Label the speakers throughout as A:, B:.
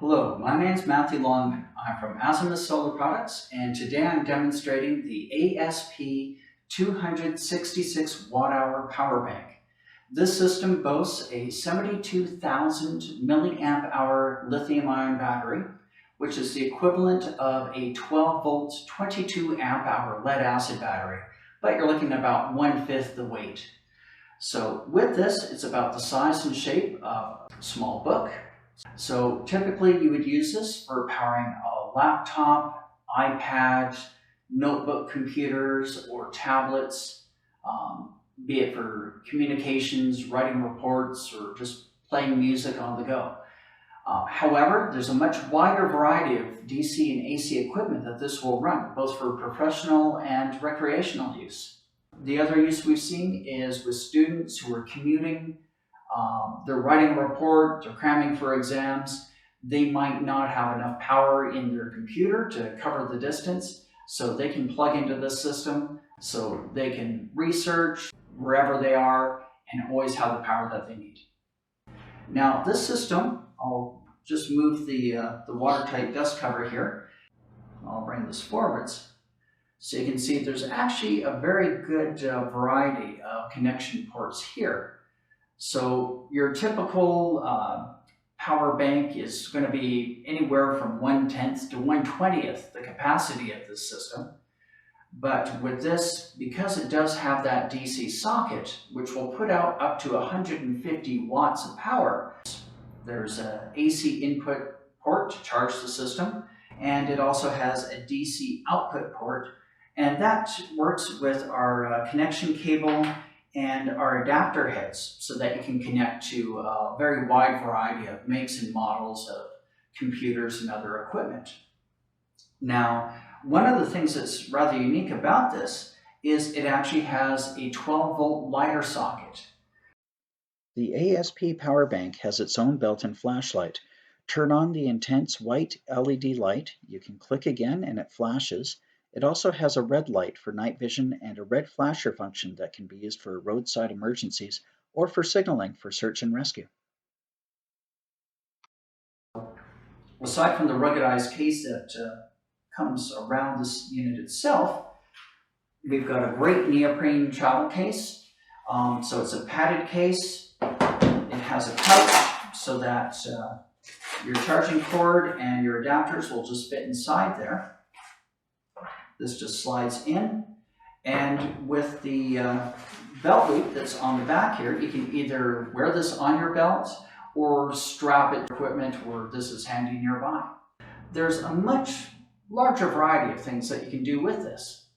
A: Hello, my name is Matthew Longman. I'm from Azimuth Solar Products, and today I'm demonstrating the ASP266 watt-hour power bank. This system boasts a 72,000 milliamp hour lithium-ion battery, which is the equivalent of a 12-volt, 22 amp hour lead-acid battery, but you're looking at about 1/5 the weight. So with this, it's about the size and shape of a small book. So typically you would use this for powering a laptop, iPad, notebook computers, or tablets, be it for communications, writing reports, or just playing music on the go. However, there's a much wider variety of DC and AC equipment that this will run, both for professional and recreational use. The other use we've seen is with students who are commuting. They're writing a report, they're cramming for exams, they might not have enough power in their computer to cover the distance, so they can plug into this system so they can research wherever they are and always have the power that they need. Now this system, I'll just move the watertight dust cover here. I'll bring this forwards. So you can see there's actually a very good variety of connection ports here. So your typical power bank is going to be anywhere from 1/10 to 1/20 the capacity of this system. But with this, because it does have that DC socket, which will put out up to 150 watts of power, there's an AC input port to charge the system, and it also has a DC output port, and that works with our connection cable and our adapter heads so that you can connect to a very wide variety of makes and models of computers and other equipment. Now, one of the things that's rather unique about this is it actually has a 12-volt lighter socket.
B: The ASP power bank has its own built-in flashlight. Turn on the intense white LED light. You can click again and it flashes. It also has a red light for night vision and a red flasher function that can be used for roadside emergencies or for signaling for search and rescue.
A: Aside from the ruggedized case that comes around this unit itself, we've got a great neoprene travel case. So it's a padded case. It has a pouch so that your charging cord and your adapters will just fit inside there. This just slides in, and with the belt loop that's on the back here, you can either wear this on your belt or strap it to equipment where this is handy nearby. There's a much larger variety of things that you can do with this.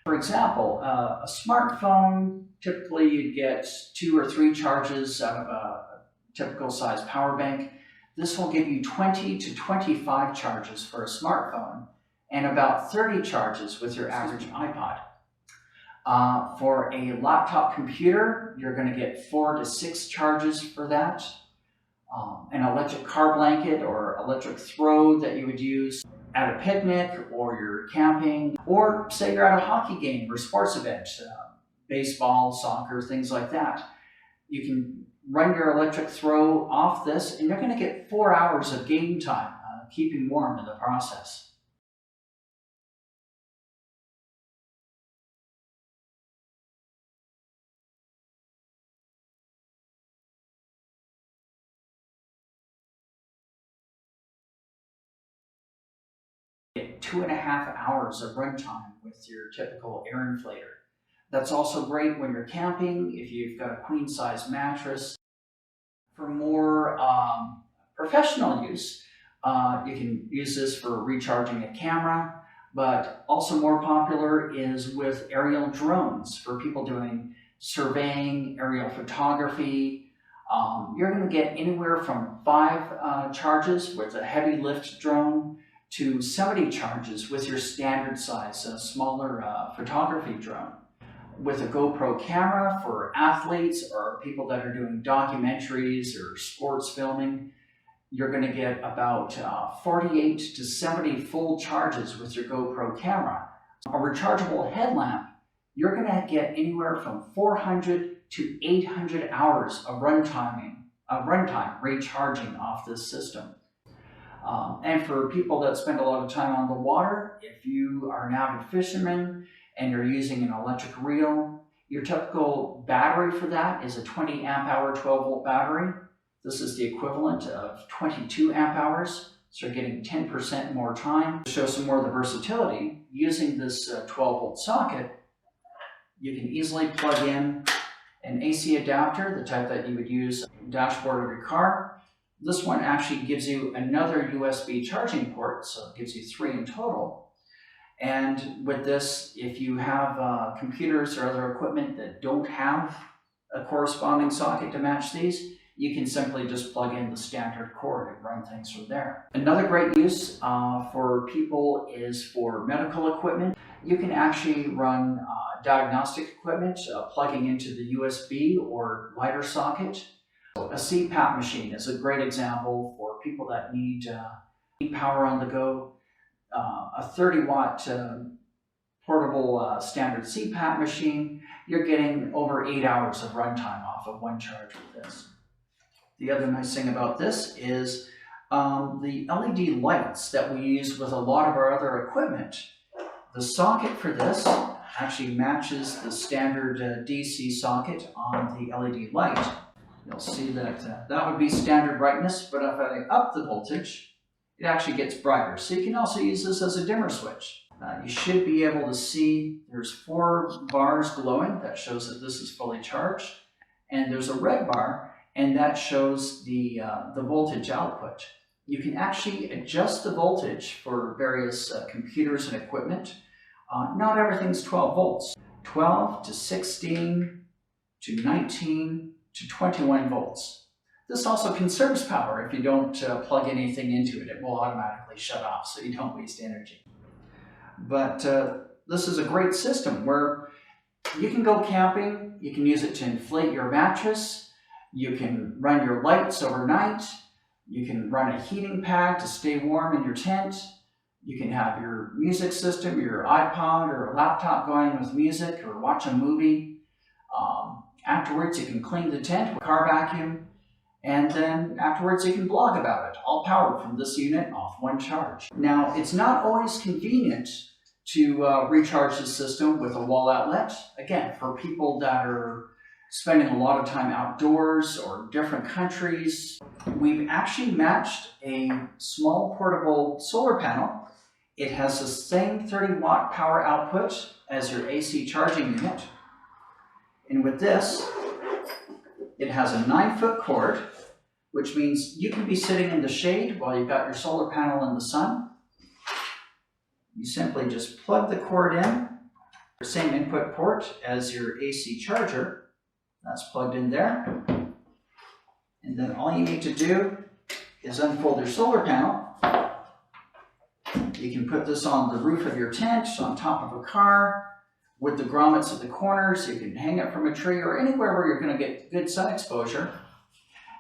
A: For example, a smartphone, typically you'd get 2 or 3 charges out of a typical size power bank. This will give you 20 to 25 charges for a smartphone, and about 30 charges with your average iPod. For a laptop computer, you're going to get 4 to 6 charges for that. An electric car blanket or electric throw that you would use at a picnic or you're camping, or say you're at a hockey game or sports event, baseball, soccer, things like that. You can run your electric throw off this and you're going to get 4 hours of game time, keeping warm in the process. Get 2.5 hours of runtime with your typical air inflator. That's also great when you're camping, if you've got a queen-size mattress. For more professional use, you can use this for recharging a camera, but also more popular is with aerial drones for people doing surveying, aerial photography. You're going to get anywhere from 5 charges with a heavy lift drone to 70 charges with your standard size, smaller photography drone. With a GoPro camera for athletes or people that are doing documentaries or sports filming, you're going to get about 48 to 70 full charges with your GoPro camera. A rechargeable headlamp, you're going to get anywhere from 400 to 800 hours of runtime recharging off this system. And for people that spend a lot of time on the water, if you are an avid fisherman and you're using an electric reel, your typical battery for that is a 20 amp hour 12 volt battery. This is the equivalent of 22 amp hours. So you're getting 10% more time. To show some more of the versatility, using this 12 volt socket, you can easily plug in an AC adapter, the type that you would use on the dashboard of your car. This one actually gives you another USB charging port, so it gives you 3 in total. And with this, if you have computers or other equipment that don't have a corresponding socket to match these, you can simply just plug in the standard cord and run things from there. Another great use for people is for medical equipment. You can actually run diagnostic equipment plugging into the USB or lighter socket. A CPAP machine is a great example for people that need power on the go. A 30-watt portable standard CPAP machine, you're getting over 8 hours of runtime off of one charge with this. The other nice thing about this is the LED lights that we use with a lot of our other equipment. The socket for this actually matches the standard DC socket on the LED light. You'll see that that would be standard brightness, but if I up the voltage, it actually gets brighter. So you can also use this as a dimmer switch. You should be able to see there's 4 bars glowing. That shows that this is fully charged. And there's a red bar, and that shows the voltage output. You can actually adjust the voltage for various computers and equipment. Not everything's 12 volts. 12 to 16 to 19 to 21 volts. This also conserves power. If you don't plug anything into it, it will automatically shut off so you don't waste energy. But this is a great system where you can go camping, you can use it to inflate your mattress, you can run your lights overnight, you can run a heating pad to stay warm in your tent, you can have your music system, your iPod or a laptop going with music or watch a movie. Afterwards you can clean the tent with a car vacuum, and then afterwards you can blog about it, all powered from this unit off one charge. Now, it's not always convenient to recharge the system with a wall outlet. Again, for people that are spending a lot of time outdoors or different countries, we've actually matched a small portable solar panel. It has the same 30-watt power output as your AC charging unit. And with this, it has a 9-foot cord, which means you can be sitting in the shade while you've got your solar panel in the sun. You simply just plug the cord in, the same input port as your AC charger. That's plugged in there. And then all you need to do is unfold your solar panel. You can put this on the roof of your tent, on top of a car, with the grommets at the corners. You can hang it from a tree or anywhere where you're going to get good sun exposure.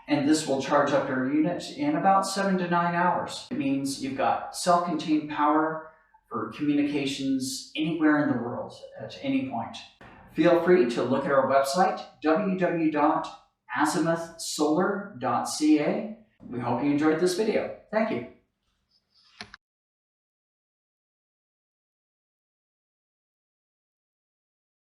A: And this will charge up your unit in about 7 to 9 hours. It means you've got self-contained power for communications anywhere in the world at any point. Feel free to look at our website, www.azimuthsolar.ca. We hope you enjoyed this video. Thank you.